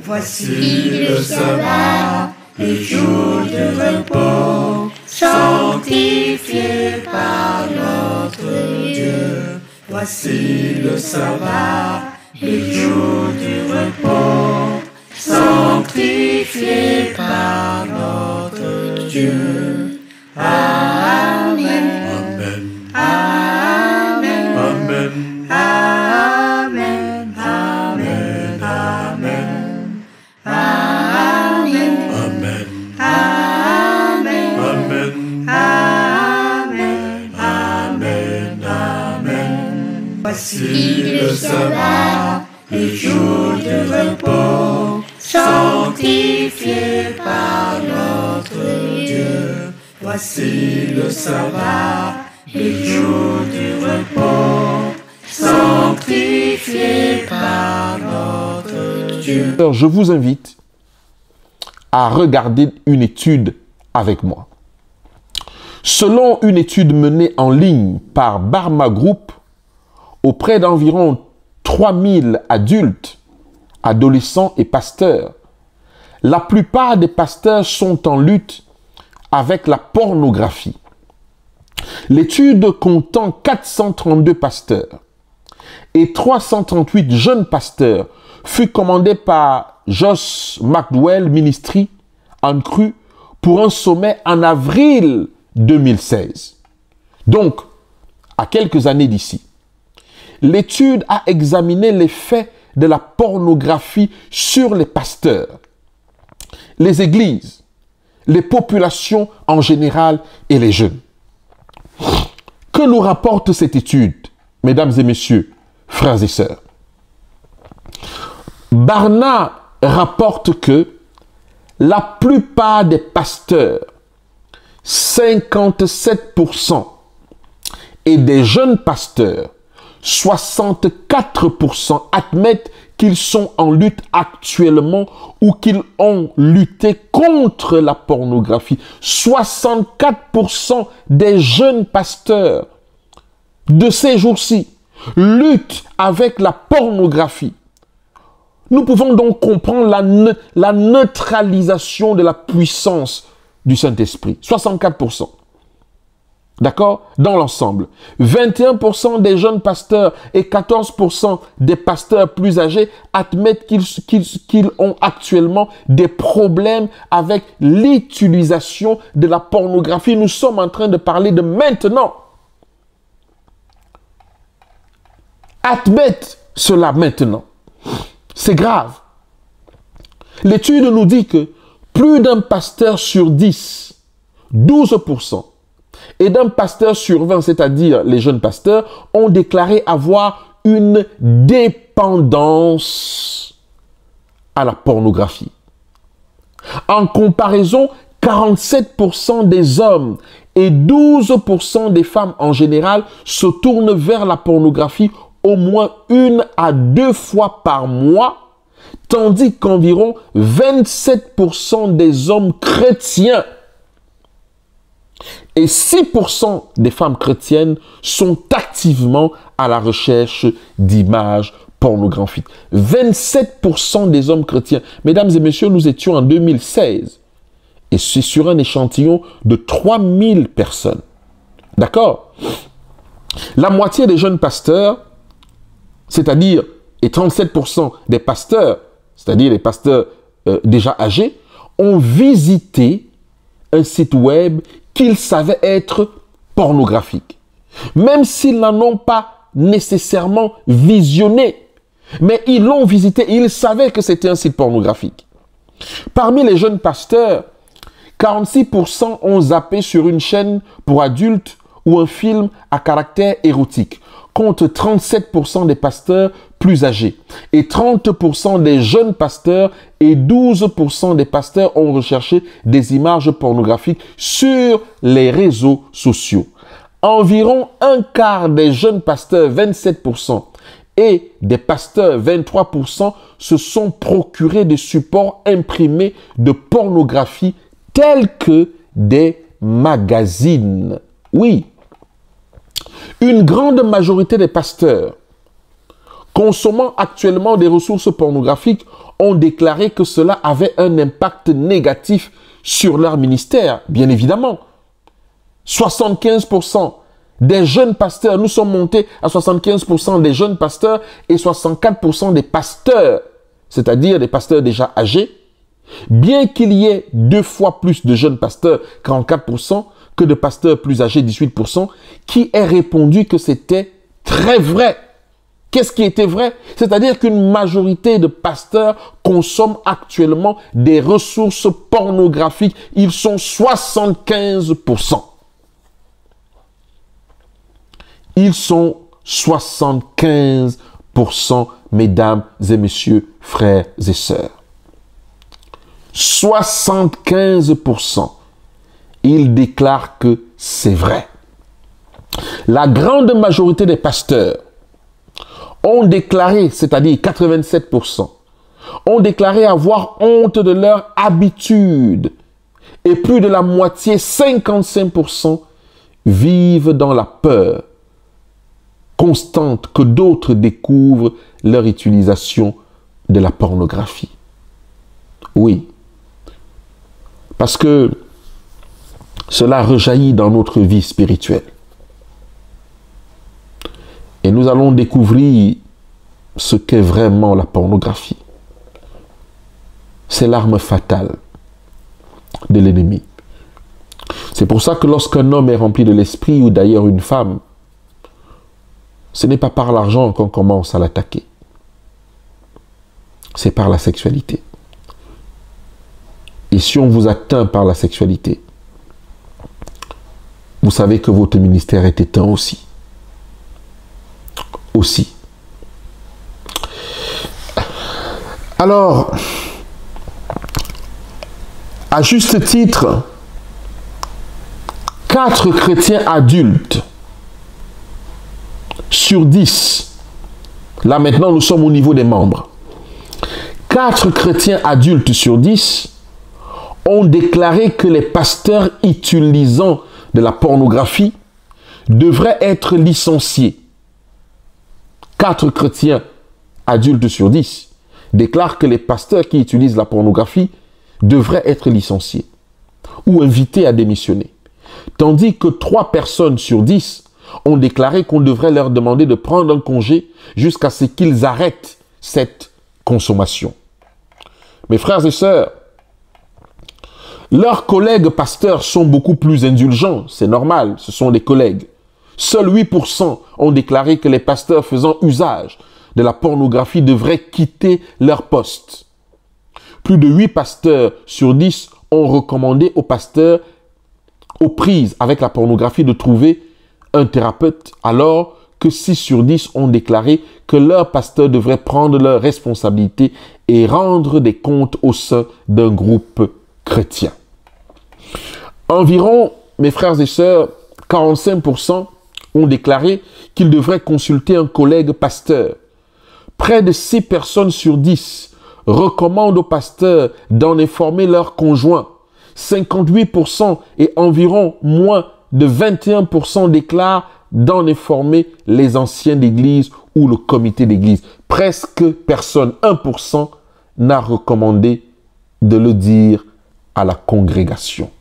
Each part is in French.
Voici le sabbat, le jour de repos, sanctifié par notre Dieu. Voici le sabbat, le jour du repos, sanctifié par notre Dieu. Amen. Amen. Amen. Amen. Amen. Amen. Amen. Amen. Amen. Amen. Amen. Amen. Amen. Voici le sabbat, le jour de repos, sanctifié par notre Dieu. Voici le sabbat, le jour du repos, sanctifié par notre Dieu. Alors, je vous invite à regarder une étude avec moi. Selon une étude menée en ligne par Barma Group auprès d'environ 3000 adultes, adolescents et pasteurs, la plupart des pasteurs sont en lutte avec la pornographie. L'étude comptant 432 pasteurs et 338 jeunes pasteurs fut commandée par Josh McDowell Ministry en Cru pour un sommet en avril 2016. Donc, à quelques années d'ici. L'étude a examiné l'effet de la pornographie sur les pasteurs, les églises, les populations en général et les jeunes. Que nous rapporte cette étude, mesdames et messieurs, frères et sœurs? Barna rapporte que la plupart des pasteurs, 57%, et des jeunes pasteurs, 64%, admettent qu'ils sont en lutte actuellement ou qu'ils ont lutté contre la pornographie. 64% des jeunes pasteurs de ces jours-ci luttent avec la pornographie. Nous pouvons donc comprendre la neutralisation de la puissance du Saint-Esprit. 64%. D'accord? Dans l'ensemble. 21% des jeunes pasteurs et 14% des pasteurs plus âgés admettent qu'ils ont actuellement des problèmes avec l'utilisation de la pornographie. Nous sommes en train de parler de maintenant. Admettent cela maintenant. C'est grave. L'étude nous dit que plus d'un pasteur sur 10, 12%, et d'un pasteur sur 20, c'est-à-dire les jeunes pasteurs, ont déclaré avoir une dépendance à la pornographie. En comparaison, 47% des hommes et 12% des femmes en général se tournent vers la pornographie au moins 1 à 2 fois par mois, tandis qu'environ 27% des hommes chrétiens et 6% des femmes chrétiennes sont activement à la recherche d'images pornographiques. 27% des hommes chrétiens. Mesdames et messieurs, nous étions en 2016 et c'est sur un échantillon de 3000 personnes. D'accord? La moitié des jeunes pasteurs, c'est-à-dire, et 37% des pasteurs, c'est-à-dire les pasteurs déjà âgés, ont visité un site web qu'ils savaient être pornographique. Même s'ils n'en ont pas nécessairement visionné, mais ils l'ont visité et ils savaient que c'était un site pornographique. Parmi les jeunes pasteurs, 46% ont zappé sur une chaîne pour adultes ou un film à caractère érotique, contre 37% des pasteurs plus âgés. Et 30% des jeunes pasteurs et 12% des pasteurs ont recherché des images pornographiques sur les réseaux sociaux. Environ un quart des jeunes pasteurs, 27%, et des pasteurs, 23%, se sont procurés des supports imprimés de pornographie tels que des magazines. Oui. Une grande majorité des pasteurs consommant actuellement des ressources pornographiques ont déclaré que cela avait un impact négatif sur leur ministère, bien évidemment. 75% des jeunes pasteurs, nous sommes montés à 75% des jeunes pasteurs et 64% des pasteurs, c'est-à-dire des pasteurs déjà âgés, bien qu'il y ait 2 fois plus de jeunes pasteurs, 44%, que de pasteurs plus âgés, 18%, qui aient répondu que c'était très vrai. Qu'est-ce qui était vrai? C'est-à-dire qu'une majorité de pasteurs consomment actuellement des ressources pornographiques. Ils sont 75%. Ils sont 75%, mesdames et messieurs, frères et sœurs. 75%. Ils déclarent que c'est vrai. La grande majorité des pasteurs ont déclaré, c'est-à-dire 87%, ont déclaré avoir honte de leur habitude. Et plus de la moitié, 55%, vivent dans la peur constante que d'autres découvrent leur utilisation de la pornographie. Oui, parce que cela rejaillit dans notre vie spirituelle. Et nous allons découvrir ce qu'est vraiment la pornographie. C'est l'arme fatale de l'ennemi. C'est pour ça que lorsqu'un homme est rempli de l'esprit, ou d'ailleurs une femme, ce n'est pas par l'argent qu'on commence à l'attaquer. C'est par la sexualité. Et si on vous atteint par la sexualité, vous savez que votre ministère est éteint aussi. Alors, à juste titre, 4 chrétiens adultes sur 10, là maintenant nous sommes au niveau des membres, 4 chrétiens adultes sur 10 ont déclaré que les pasteurs utilisant de la pornographie devraient être licenciés. 4 chrétiens adultes sur 10 déclarent que les pasteurs qui utilisent la pornographie devraient être licenciés ou invités à démissionner. Tandis que 3 personnes sur 10 ont déclaré qu'on devrait leur demander de prendre un congé jusqu'à ce qu'ils arrêtent cette consommation. Mes frères et sœurs, leurs collègues pasteurs sont beaucoup plus indulgents, c'est normal, ce sont des collègues. Seuls 8% ont déclaré que les pasteurs faisant usage de la pornographie devraient quitter leur poste. Plus de 8 pasteurs sur 10 ont recommandé aux pasteurs aux prises avec la pornographie de trouver un thérapeute, alors que 6 sur 10 ont déclaré que leurs pasteurs devraient prendre leurs responsabilités et rendre des comptes au sein d'un groupe chrétien. Environ, mes frères et sœurs, 45% ont déclaré qu'ils devraient consulter un collègue pasteur. Près de 6 personnes sur 10 recommandent aux pasteurs d'en informer leurs conjoints. 58% et environ moins de 21% déclarent d'en informer les anciens d'église ou le comité d'église. Presque personne, 1%, n'a recommandé de le dire à la congrégation.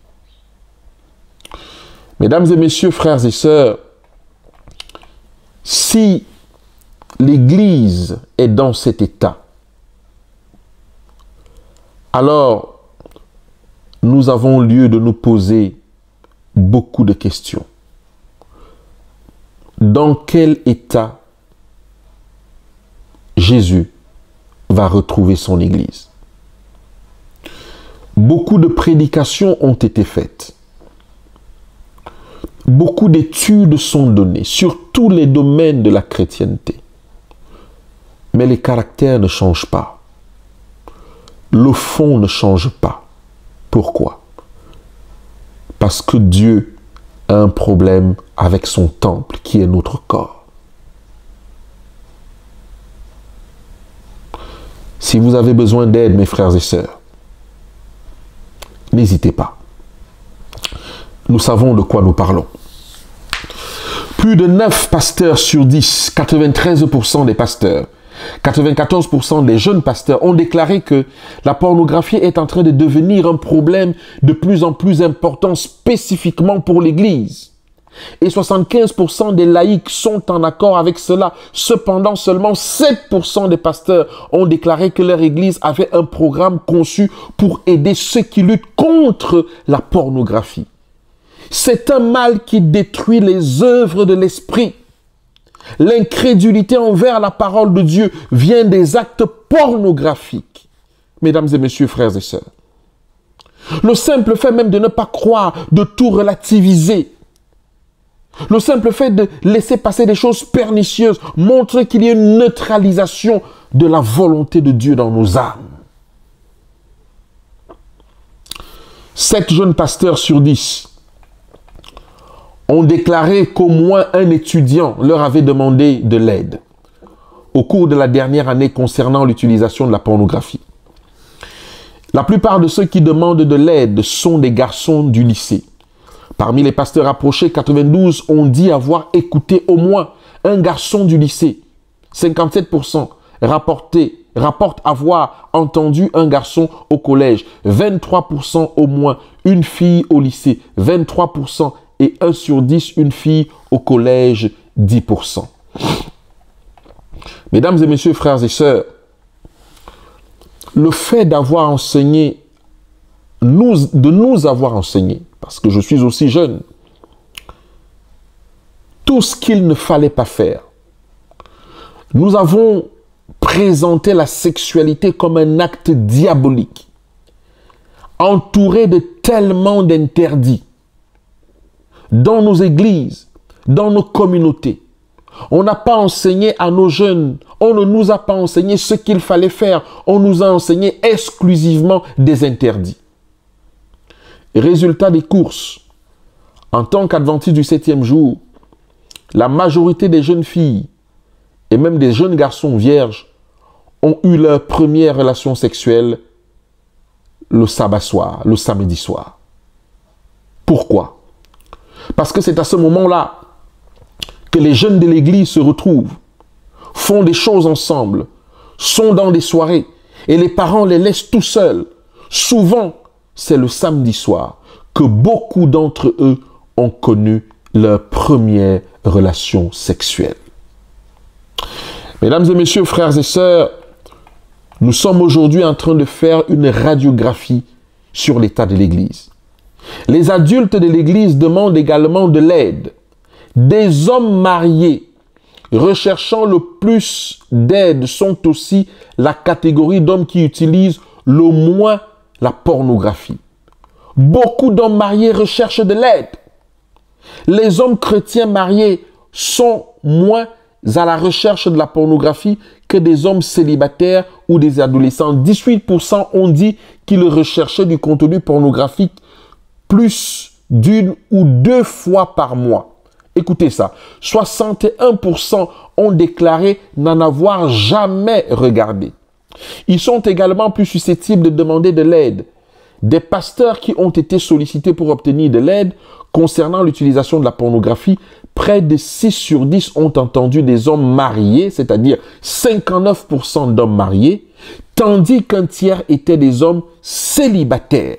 Mesdames et messieurs, frères et sœurs, si l'Église est dans cet état, alors nous avons lieu de nous poser beaucoup de questions. Dans quel état Jésus va retrouver son Église? Beaucoup de prédications ont été faites. Beaucoup d'études sont données sur tous les domaines de la chrétienté. Mais les caractères ne changent pas. Le fond ne change pas. Pourquoi? Parce que Dieu a un problème avec son temple qui est notre corps. Si vous avez besoin d'aide, mes frères et sœurs, n'hésitez pas. Nous savons de quoi nous parlons. Plus de 9 pasteurs sur 10, 93% des pasteurs, 94% des jeunes pasteurs ont déclaré que la pornographie est en train de devenir un problème de plus en plus important spécifiquement pour l'Église. Et 75% des laïcs sont en accord avec cela. Cependant, seulement 7% des pasteurs ont déclaré que leur Église avait un programme conçu pour aider ceux qui luttent contre la pornographie. C'est un mal qui détruit les œuvres de l'esprit. L'incrédulité envers la parole de Dieu vient des actes pornographiques. Mesdames et messieurs, frères et sœurs, le simple fait même de ne pas croire, de tout relativiser, le simple fait de laisser passer des choses pernicieuses montre qu'il y a une neutralisation de la volonté de Dieu dans nos âmes. 7 jeunes pasteurs sur 10 ont déclaré qu'au moins un étudiant leur avait demandé de l'aide au cours de la dernière année concernant l'utilisation de la pornographie. La plupart de ceux qui demandent de l'aide sont des garçons du lycée. Parmi les pasteurs approchés, 92 ont dit avoir écouté au moins un garçon du lycée. 57% rapportent avoir entendu un garçon au collège. 23% au moins une fille au lycée. 23% et 1 sur 10 une fille au collège, 10%. Mesdames et messieurs, frères et sœurs, le fait d'avoir enseigné, de nous avoir enseigné, parce que je suis aussi jeune, tout ce qu'il ne fallait pas faire. Nous avons présenté la sexualité comme un acte diabolique, entouré de tellement d'interdits. Dans nos églises, dans nos communautés, on n'a pas enseigné à nos jeunes, on ne nous a pas enseigné ce qu'il fallait faire, on nous a enseigné exclusivement des interdits. Résultat des courses, en tant qu'adventistes du 7e jour, la majorité des jeunes filles et même des jeunes garçons vierges ont eu leur première relation sexuelle le sabbat soir, le samedi soir. Pourquoi? Parce que c'est à ce moment-là que les jeunes de l'église se retrouvent, font des choses ensemble, sont dans des soirées et les parents les laissent tout seuls. Souvent, c'est le samedi soir que beaucoup d'entre eux ont connu leur première relation sexuelle. Mesdames et messieurs, frères et sœurs, nous sommes aujourd'hui en train de faire une radiographie sur l'état de l'Église. Les adultes de l'Église demandent également de l'aide. Des hommes mariés recherchant le plus d'aide sont aussi la catégorie d'hommes qui utilisent le moins la pornographie. Beaucoup d'hommes mariés recherchent de l'aide. Les hommes chrétiens mariés sont moins à la recherche de la pornographie que des hommes célibataires ou des adolescents. 18% ont dit qu'ils recherchaient du contenu pornographique plus d'1 ou 2 fois par mois. Écoutez ça, 61% ont déclaré n'en avoir jamais regardé. Ils sont également plus susceptibles de demander de l'aide. Des pasteurs qui ont été sollicités pour obtenir de l'aide concernant l'utilisation de la pornographie, près de 6 sur 10 ont entendu des hommes mariés, c'est-à-dire 59% d'hommes mariés, tandis qu'un tiers étaient des hommes célibataires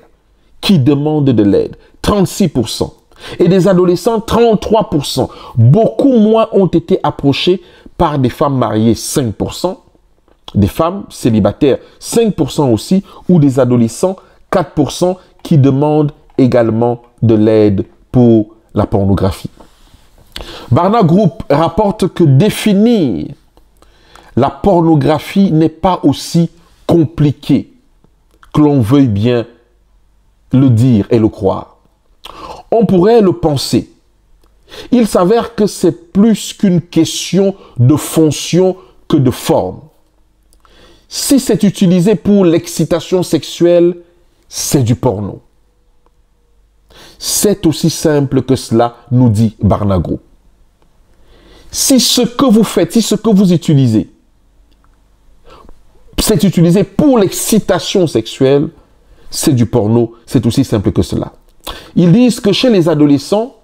qui demandent de l'aide, 36%. Et des adolescents, 33%. Beaucoup moins ont été approchés par des femmes mariées, 5%. Des femmes célibataires, 5% aussi, ou des adolescents, 4% qui demandent également de l'aide pour la pornographie. Barna Group rapporte que définir la pornographie n'est pas aussi compliqué que l'on veuille bien le dire et le croire. On pourrait le penser. Il s'avère que c'est plus qu'une question de fonction que de forme. Si c'est utilisé pour l'excitation sexuelle, c'est du porno. C'est aussi simple que cela, nous dit Barna Group. Si ce que vous faites, si ce que vous utilisez, c'est utilisé pour l'excitation sexuelle, c'est du porno, c'est aussi simple que cela. Ils disent que chez les adolescents,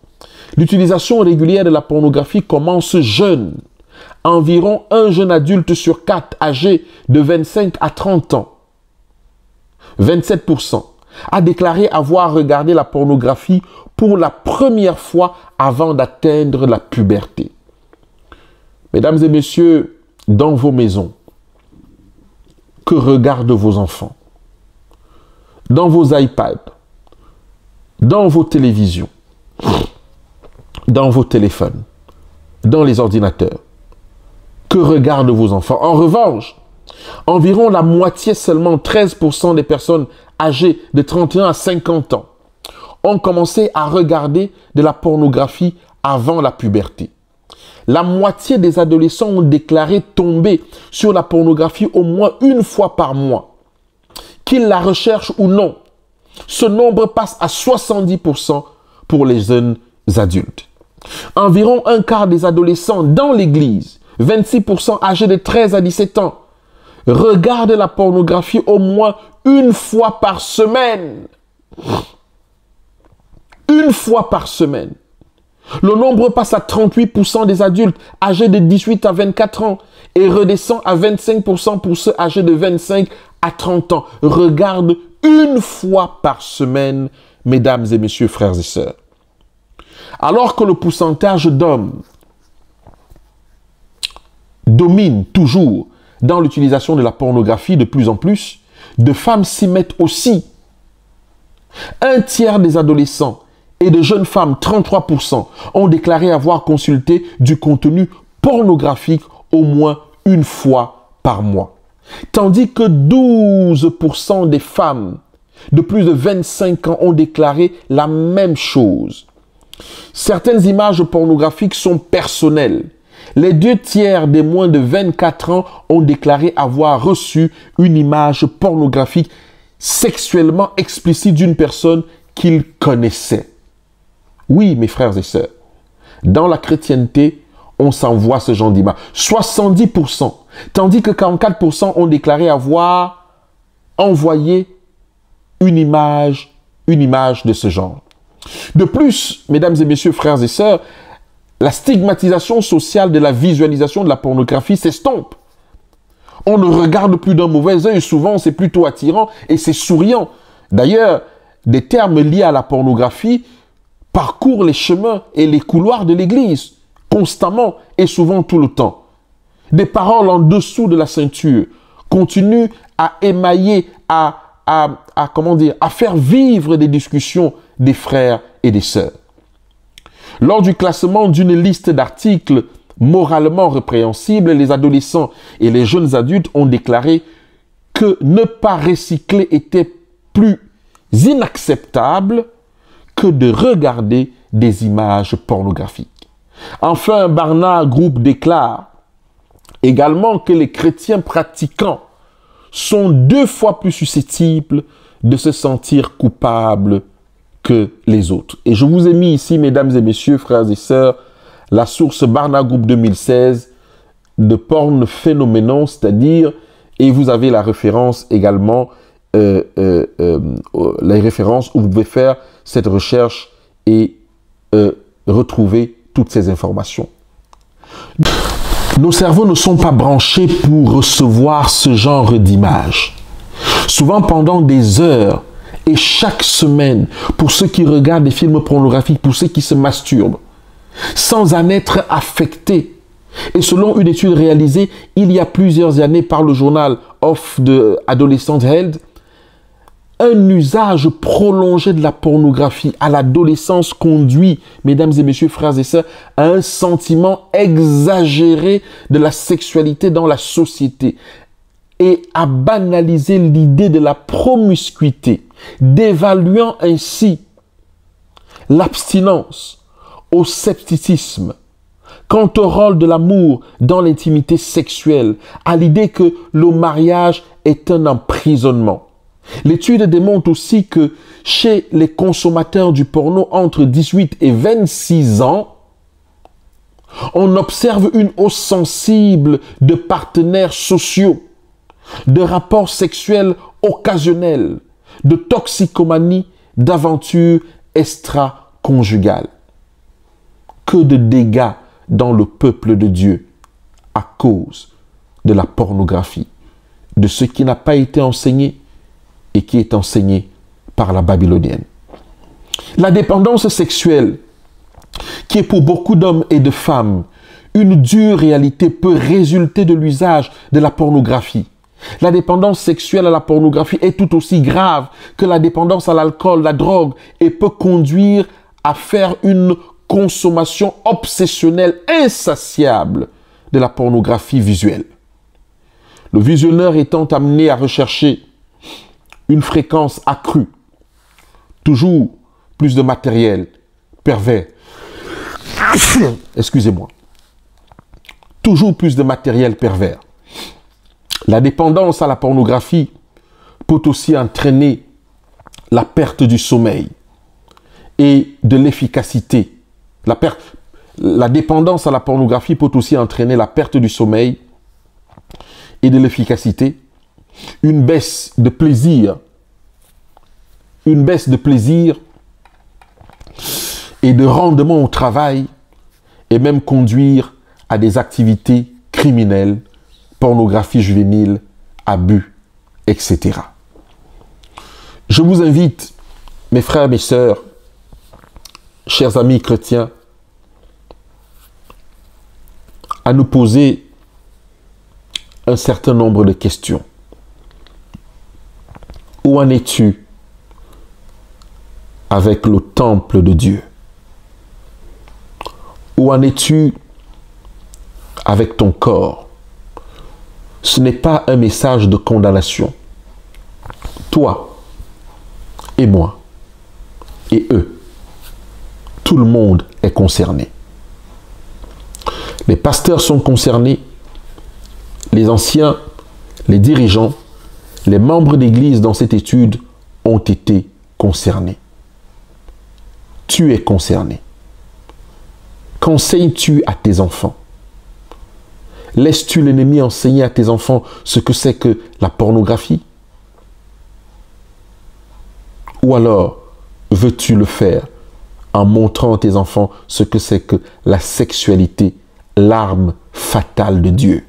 l'utilisation régulière de la pornographie commence jeune, environ un jeune adulte sur 4 âgé de 25 à 30 ans, 27%, a déclaré avoir regardé la pornographie pour la première fois avant d'atteindre la puberté. Mesdames et messieurs, dans vos maisons, que regardent vos enfants? Dans vos iPads, dans vos télévisions, dans vos téléphones, dans les ordinateurs. Que regardent vos enfants? En revanche, environ la moitié seulement, 13% des personnes âgées de 31 à 50 ans, ont commencé à regarder de la pornographie avant la puberté. La moitié des adolescents ont déclaré tomber sur la pornographie au moins une fois par mois. Qu'ils la recherchent ou non, ce nombre passe à 70% pour les jeunes adultes. Environ un quart des adolescents dans l'église, 26% âgés de 13 à 17 ans, regardent la pornographie au moins une fois par semaine. Une fois par semaine. Le nombre passe à 38% des adultes âgés de 18 à 24 ans et redescend à 25% pour ceux âgés de 25 à 30 ans. Regardent une fois par semaine, mesdames et messieurs, frères et sœurs. Alors que le pourcentage d'hommes domine toujours dans l'utilisation de la pornographie de plus en plus, de femmes s'y mettent aussi. Un tiers des adolescents et de jeunes femmes, 33%, ont déclaré avoir consulté du contenu pornographique au moins une fois par mois. Tandis que 12% des femmes de plus de 25 ans ont déclaré la même chose. Certaines images pornographiques sont personnelles. Les 2 tiers des moins de 24 ans ont déclaré avoir reçu une image pornographique sexuellement explicite d'une personne qu'ils connaissaient. Oui, mes frères et sœurs, dans la chrétienté, on s'envoie ce genre d'image. 70%, tandis que 44% ont déclaré avoir envoyé une image de ce genre. De plus, mesdames et messieurs, frères et sœurs, la stigmatisation sociale de la visualisation de la pornographie s'estompe. On ne regarde plus d'un mauvais œil, souvent c'est plutôt attirant et c'est souriant. D'ailleurs, des termes liés à la pornographie parcourent les chemins et les couloirs de l'Église, constamment et souvent tout le temps. Des paroles en dessous de la ceinture continuent à émailler, à faire vivre des discussions des frères et des sœurs. Lors du classement d'une liste d'articles moralement répréhensibles, les adolescents et les jeunes adultes ont déclaré que ne pas recycler était plus inacceptable que de regarder des images pornographiques. Enfin, Barna Group déclare également que les chrétiens pratiquants sont 2 fois plus susceptibles de se sentir coupables que les autres. Et je vous ai mis ici, mesdames et messieurs, frères et sœurs, la source Barna Group 2016 de Porn Phenomenon, c'est-à-dire, et vous avez la référence également, les références où vous pouvez faire cette recherche et retrouver toutes ces informations. Nos cerveaux ne sont pas branchés pour recevoir ce genre d'images. Souvent pendant des heures et chaque semaine, pour ceux qui regardent des films pornographiques, pour ceux qui se masturbent, sans en être affectés. Et selon une étude réalisée il y a plusieurs années par le journal of the Adolescent Health, un usage prolongé de la pornographie à l'adolescence conduit, mesdames et messieurs, frères et sœurs, à un sentiment exagéré de la sexualité dans la société et à banaliser l'idée de la promiscuité, dévaluant ainsi l'abstinence au scepticisme quant au rôle de l'amour dans l'intimité sexuelle, à l'idée que le mariage est un emprisonnement. L'étude démontre aussi que chez les consommateurs du porno entre 18 et 26 ans, on observe une hausse sensible de partenaires sociaux, de rapports sexuels occasionnels, de toxicomanie, d'aventures extra-conjugales. Que de dégâts dans le peuple de Dieu à cause de la pornographie, de ce qui n'a pas été enseigné et qui est enseigné par la babylonienne. La dépendance sexuelle, qui est pour beaucoup d'hommes et de femmes une dure réalité, peut résulter de l'usage de la pornographie. La dépendance sexuelle à la pornographie est tout aussi grave que la dépendance à l'alcool, la drogue, et peut conduire à faire une consommation obsessionnelle insatiable de la pornographie visuelle. Le visionneur étant amené à rechercher une fréquence accrue, toujours plus de matériel pervers, excusez-moi, toujours plus de matériel pervers. La dépendance à la pornographie peut aussi entraîner la perte du sommeil et de l'efficacité. La dépendance à la pornographie peut aussi entraîner la perte du sommeil et de l'efficacité, une baisse de plaisir et de rendement au travail, et même conduire à des activités criminelles, pornographie juvénile, abus, etc. Je vous invite, mes frères, mes sœurs, chers amis chrétiens, à nous poser un certain nombre de questions. Où en es-tu avec le temple de Dieu? Où en es-tu avec ton corps? Ce n'est pas un message de condamnation. Toi et moi et eux, tout le monde est concerné. Les pasteurs sont concernés, les anciens, les dirigeants, les membres d'église dans cette étude ont été concernés. Tu es concerné. Qu'enseignes-tu à tes enfants? Laisses-tu l'ennemi enseigner à tes enfants ce que c'est que la pornographie? Ou alors, veux-tu le faire en montrant à tes enfants ce que c'est que la sexualité, l'arme fatale de Dieu?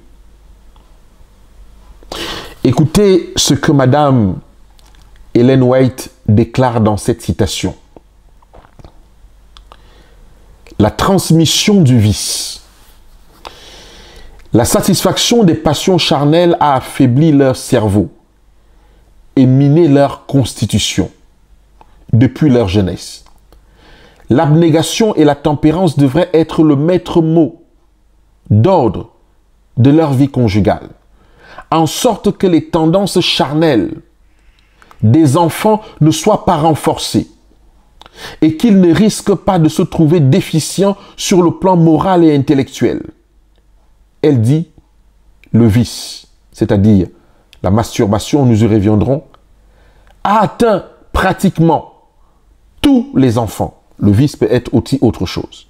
Écoutez ce que Madame Ellen White déclare dans cette citation. La transmission du vice. La satisfaction des passions charnelles a affaibli leur cerveau et miné leur constitution depuis leur jeunesse. L'abnégation et la tempérance devraient être le maître mot d'ordre de leur vie conjugale, en sorte que les tendances charnelles des enfants ne soient pas renforcées et qu'ils ne risquent pas de se trouver déficients sur le plan moral et intellectuel. Elle dit, le vice, c'est-à-dire la masturbation, nous y reviendrons, a atteint pratiquement tous les enfants. Le vice peut être aussi autre chose.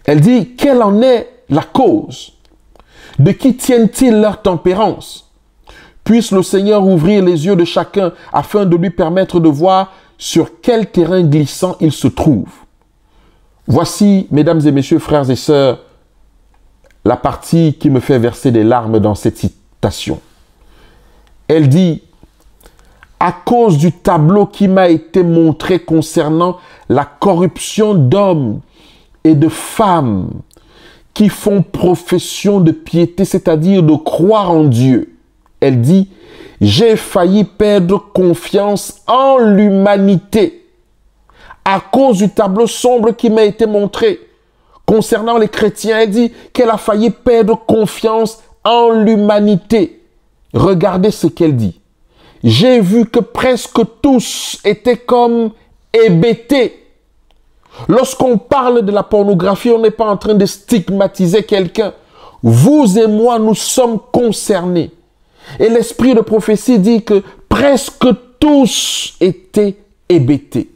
Elle dit, quelle en est la cause? De qui tiennent-ils leur tempérance? Puisse le Seigneur ouvrir les yeux de chacun afin de lui permettre de voir sur quel terrain glissant il se trouve. Voici, mesdames et messieurs, frères et sœurs, la partie qui me fait verser des larmes dans cette citation. Elle dit, à cause du tableau qui m'a été montré concernant la corruption d'hommes et de femmes qui font profession de piété, c'est-à-dire de croire en Dieu. Elle dit, j'ai failli perdre confiance en l'humanité à cause du tableau sombre qui m'a été montré. Concernant les chrétiens, elle dit qu'elle a failli perdre confiance en l'humanité. Regardez ce qu'elle dit. J'ai vu que presque tous étaient comme hébétés. Lorsqu'on parle de la pornographie, on n'est pas en train de stigmatiser quelqu'un. Vous et moi, nous sommes concernés. Et l'esprit de prophétie dit que presque tous étaient hébétés.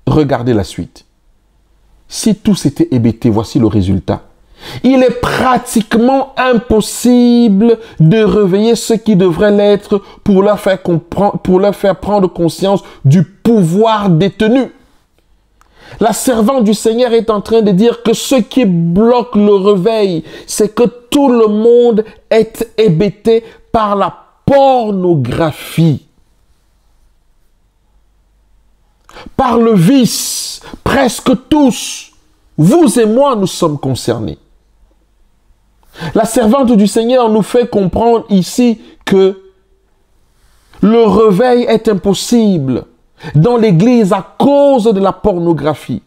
Regardez la suite. Si tous étaient hébétés, voici le résultat. Il est pratiquement impossible de réveiller ceux qui devraient l'être pour leur faire prendre conscience du pouvoir détenu. La servante du Seigneur est en train de dire que ce qui bloque le réveil, c'est que tout le monde est hébété par la pornographie, par le vice. Presque tous, vous et moi, nous sommes concernés. La servante du Seigneur nous fait comprendre ici que le réveil est impossible dans l'Église à cause de la pornographie.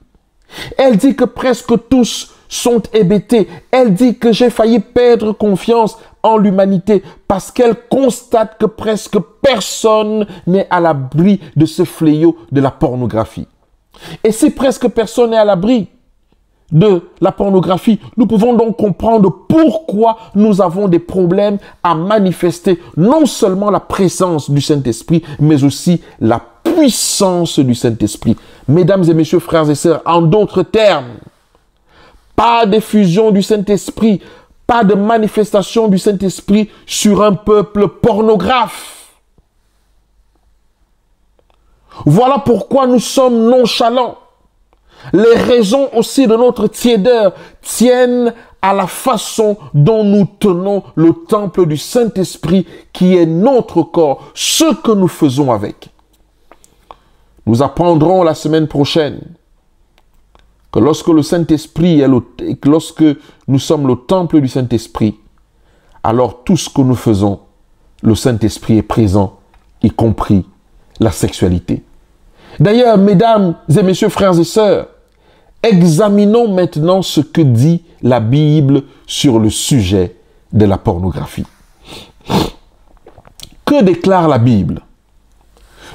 Elle dit que presque tous sont hébétés. Elle dit que j'ai failli perdre confiance en l'humanité parce qu'elle constate que presque personne n'est à l'abri de ce fléau de la pornographie. Et si presque personne n'est à l'abri de la pornographie, nous pouvons donc comprendre pourquoi nous avons des problèmes à manifester non seulement la présence du Saint-Esprit, mais aussi la puissance du Saint-Esprit. Mesdames et messieurs, frères et sœurs, en d'autres termes, pas d'effusion du Saint-Esprit, pas de manifestation du Saint-Esprit sur un peuple pornographe. Voilà pourquoi nous sommes nonchalants. Les raisons aussi de notre tiédeur tiennent à la façon dont nous tenons le temple du Saint-Esprit qui est notre corps, ce que nous faisons avec. Nous apprendrons la semaine prochaine que lorsque le Saint-Esprit lorsque nous sommes le temple du Saint-Esprit, alors tout ce que nous faisons, le Saint-Esprit est présent, y compris la sexualité. D'ailleurs, mesdames et messieurs, frères et sœurs, examinons maintenant ce que dit la Bible sur le sujet de la pornographie. Que déclare la Bible?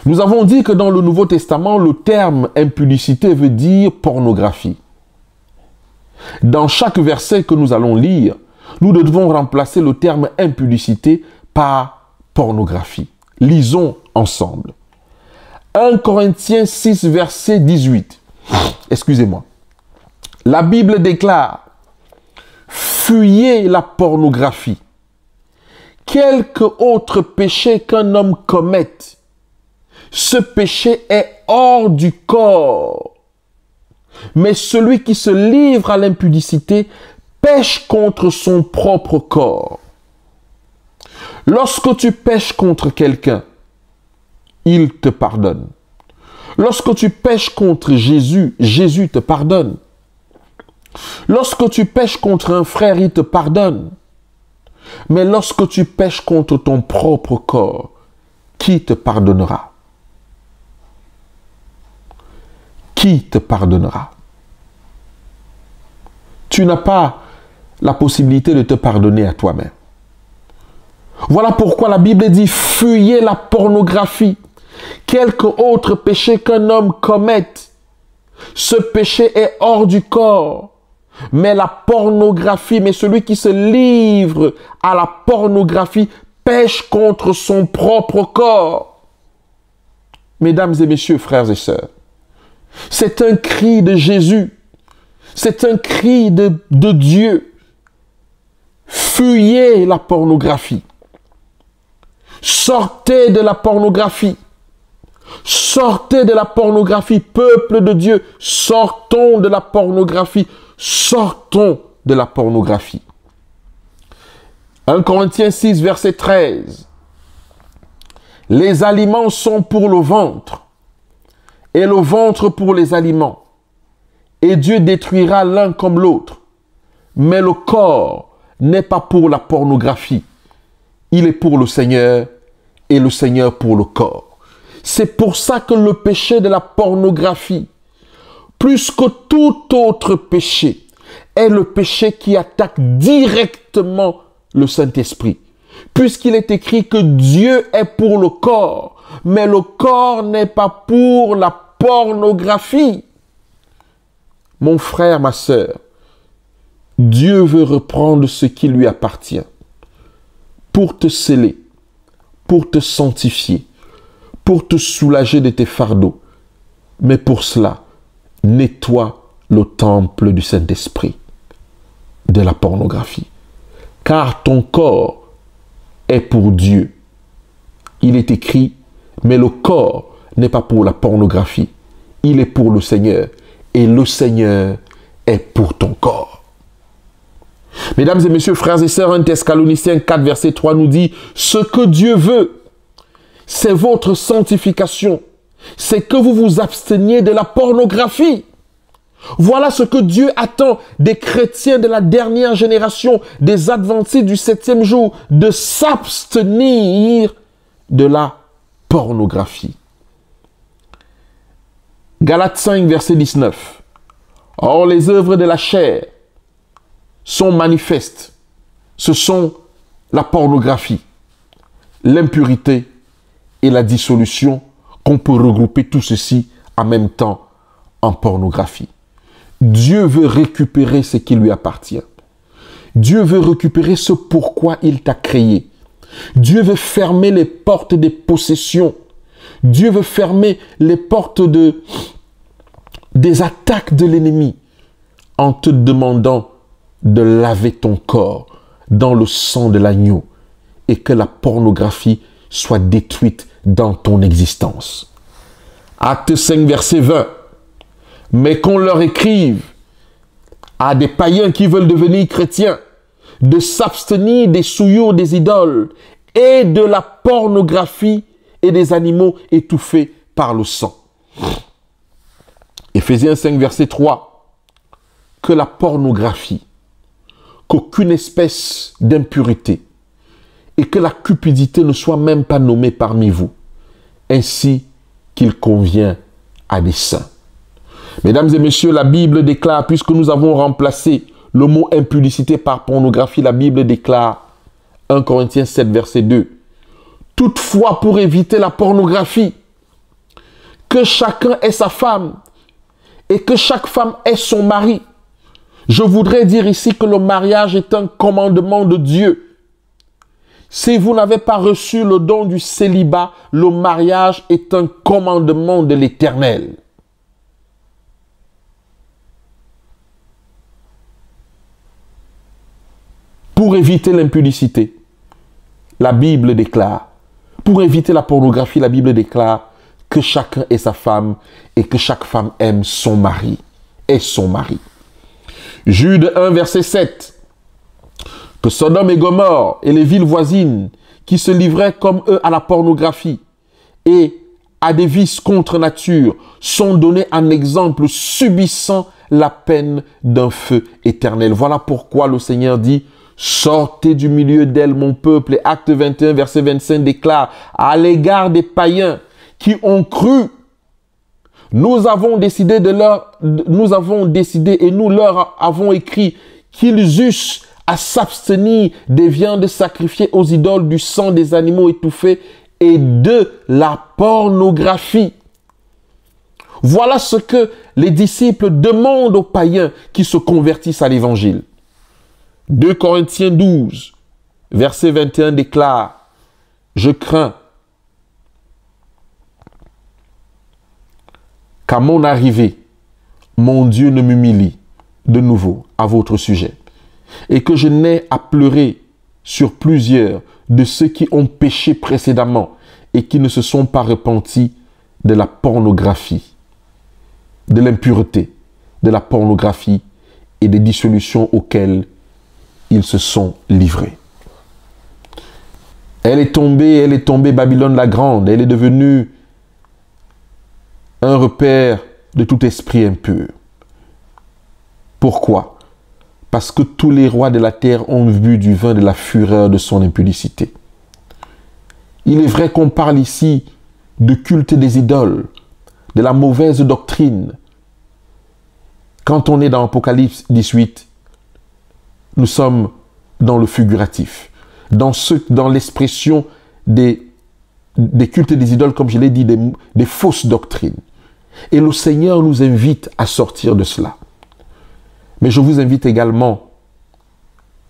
Nous avons dit que dans le Nouveau Testament, le terme impudicité veut dire pornographie. Dans chaque verset que nous allons lire, nous devons remplacer le terme impudicité par pornographie. Lisons ensemble. 1 Corinthiens 6, verset 18. Excusez-moi. La Bible déclare: fuyez la pornographie. Quelque autre péché qu'un homme commette, ce péché est hors du corps. Mais celui qui se livre à l'impudicité pêche contre son propre corps. Lorsque tu pêches contre quelqu'un, il te pardonne. Lorsque tu pêches contre Jésus, Jésus te pardonne. Lorsque tu pêches contre un frère, il te pardonne. Mais lorsque tu pêches contre ton propre corps, qui te pardonnera? Qui te pardonnera? Tu n'as pas la possibilité de te pardonner à toi-même. Voilà pourquoi la Bible dit: fuyez la pornographie. Quelque autre péché qu'un homme commette, ce péché est hors du corps. Mais la pornographie, mais celui qui se livre à la pornographie pêche contre son propre corps. Mesdames et messieurs, frères et sœurs, c'est un cri de Jésus. C'est un cri de Dieu. Fuyez la pornographie. Sortez de la pornographie. Sortez de la pornographie, peuple de Dieu. Sortons de la pornographie. Sortons de la pornographie. 1 Corinthiens 6, verset 13. Les aliments sont pour le ventre, et le ventre pour les aliments. Et Dieu détruira l'un comme l'autre. Mais le corps n'est pas pour la pornographie. Il est pour le Seigneur, et le Seigneur pour le corps. C'est pour ça que le péché de la pornographie, plus que tout autre péché, est le péché qui attaque directement le Saint-Esprit. Puisqu'il est écrit que Dieu est pour le corps, mais le corps n'est pas pour la pornographie. Mon frère, ma sœur, Dieu veut reprendre ce qui lui appartient pour te sceller, pour te sanctifier, pour te soulager de tes fardeaux. Mais pour cela, nettoie le temple du Saint-Esprit de la pornographie. Car ton corps est pour Dieu. Il est écrit, mais le corps n'est pas pour la pornographie. Il est pour le Seigneur et le Seigneur est pour ton corps. Mesdames et messieurs, frères et sœurs, 1 Thessaloniciens 4, verset 3 nous dit, ce que Dieu veut, c'est votre sanctification. C'est que vous vous absteniez de la pornographie. Voilà ce que Dieu attend des chrétiens de la dernière génération, des adventistes du 7e jour, de s'abstenir de la pornographie. Galates 5, verset 19. Or, les œuvres de la chair sont manifestes. Ce sont la pornographie, l'impurité et la dissolution, qu'on peut regrouper tout ceci en même temps en pornographie. Dieu veut récupérer ce qui lui appartient. Dieu veut récupérer ce pourquoi il t'a créé. Dieu veut fermer les portes des possessions. Dieu veut fermer les portes des attaques de l'ennemi en te demandant de laver ton corps dans le sang de l'agneau et que la pornographie soit détruite dans ton existence. Acte 5, verset 20. Mais qu'on leur écrive à des païens qui veulent devenir chrétiens de s'abstenir des souillures des idoles et de la pornographie et des animaux étouffés par le sang. Éphésiens 5, verset 3. Que la pornographie, qu'aucune espèce d'impurité et que la cupidité ne soit même pas nommée parmi vous, ainsi qu'il convient à des saints. Mesdames et messieurs, la Bible déclare, puisque nous avons remplacé le mot impudicité par pornographie, la Bible déclare, 1 Corinthiens 7, verset 2, « Toutefois, pour éviter la pornographie, que chacun ait sa femme et que chaque femme ait son mari. » Je voudrais dire ici que le mariage est un commandement de Dieu. Si vous n'avez pas reçu le don du célibat, le mariage est un commandement de l'Éternel. Pour éviter l'impudicité, la Bible déclare, pour éviter la pornographie, la Bible déclare que chacun ait sa femme et que chaque femme aime son mari et son mari. Jude 1, verset 7. Que Sodome et Gomorrhe et les villes voisines qui se livraient comme eux à la pornographie et à des vices contre nature sont donnés en exemple, subissant la peine d'un feu éternel. Voilà pourquoi le Seigneur dit, sortez du milieu d'elle, mon peuple. Et Acte 21, verset 25 déclare, à l'égard des païens qui ont cru, nous avons décidé et nous leur avons écrit qu'ils eussent à s'abstenir des viandes sacrifiées aux idoles, du sang des animaux étouffés et de la pornographie. Voilà ce que les disciples demandent aux païens qui se convertissent à l'évangile. 2 Corinthiens 12, verset 21 déclare, « Je crains qu'à mon arrivée, mon Dieu ne m'humilie de nouveau à votre sujet, et que je n'ai à pleurer sur plusieurs de ceux qui ont péché précédemment et qui ne se sont pas repentis de la pornographie, de l'impureté, de la pornographie et des dissolutions auxquelles ils se sont livrés. » Elle est tombée, Babylone la Grande. Elle est devenue un repère de tout esprit impur. Pourquoi? Parce que tous les rois de la terre ont bu du vin de la fureur de son impudicité. Il est vrai qu'on parle ici de culte des idoles, de la mauvaise doctrine. Quand on est dans Apocalypse 18, nous sommes dans le figuratif, dans l'expression des cultes des idoles, comme je l'ai dit, des fausses doctrines. Et le Seigneur nous invite à sortir de cela. Mais je vous invite également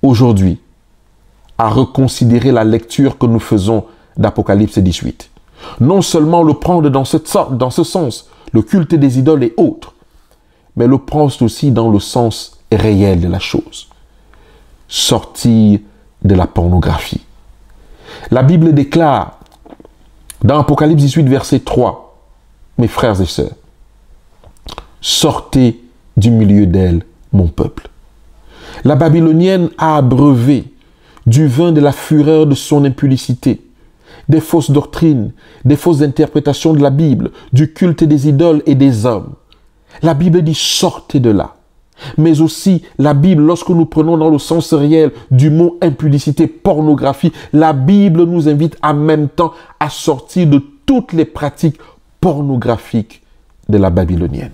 aujourd'hui à reconsidérer la lecture que nous faisons d'Apocalypse 18. Non seulement le prendre dans ce sens, le culte des idoles et autres, mais le prendre aussi dans le sens réel de la chose. Sortir de la pornographie. La Bible déclare dans Apocalypse 18, verset 3, mes frères et sœurs, sortez du milieu d'elle, mon peuple. La Babylonienne a abreuvé du vin de la fureur de son impudicité, des fausses doctrines, des fausses interprétations de la Bible, du culte des idoles et des hommes. La Bible dit sortez de là. Mais aussi, la Bible, lorsque nous prenons dans le sens réel du mot impudicité, pornographie, la Bible nous invite en même temps à sortir de toutes les pratiques pornographiques de la Babylonienne.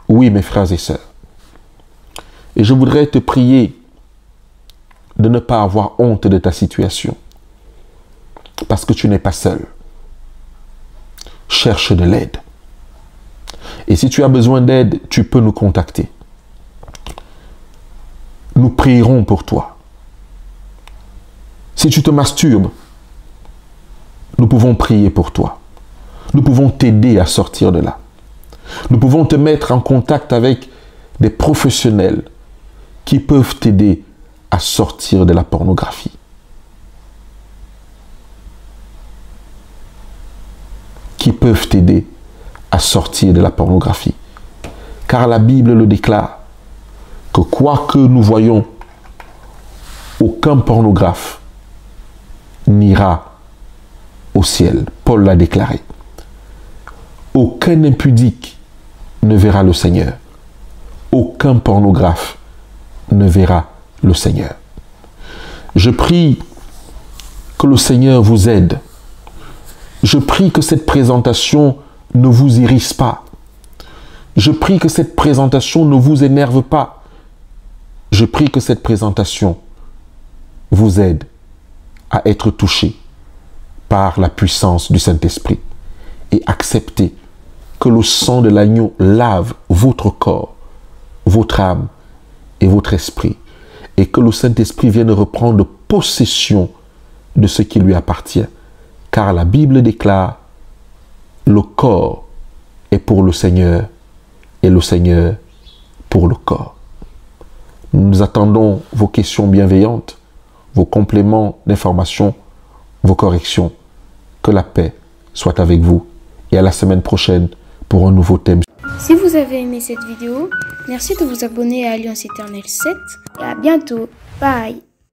Oui, mes frères et sœurs. Et je voudrais te prier de ne pas avoir honte de ta situation. Parce que tu n'es pas seul. Cherche de l'aide. Et si tu as besoin d'aide, tu peux nous contacter. Nous prierons pour toi. Si tu te masturbes, nous pouvons prier pour toi. Nous pouvons t'aider à sortir de là. Nous pouvons te mettre en contact avec des professionnels qui peuvent t'aider à sortir de la pornographie. Qui peuvent t'aider à sortir de la pornographie. Car la Bible le déclare que quoi que nous voyons, aucun pornographe n'ira au ciel. Paul l'a déclaré. Aucun impudique ne verra le Seigneur. Aucun pornographe ne verra le Seigneur. Je prie que le Seigneur vous aide. Je prie que cette présentation ne vous irrite pas. Je prie que cette présentation ne vous énerve pas. Je prie que cette présentation vous aide à être touché par la puissance du Saint-Esprit et accepter que le sang de l'agneau lave votre corps, votre âme et votre esprit, et que le Saint-Esprit vienne reprendre possession de ce qui lui appartient. Car la Bible déclare, le corps est pour le Seigneur et le Seigneur pour le corps. Nous attendons vos questions bienveillantes, vos compléments d'information, vos corrections. Que la paix soit avec vous et à la semaine prochaine pour un nouveau thème. Si vous avez aimé cette vidéo, merci de vous abonner à Alliance Éternelle 7 et à bientôt. Bye.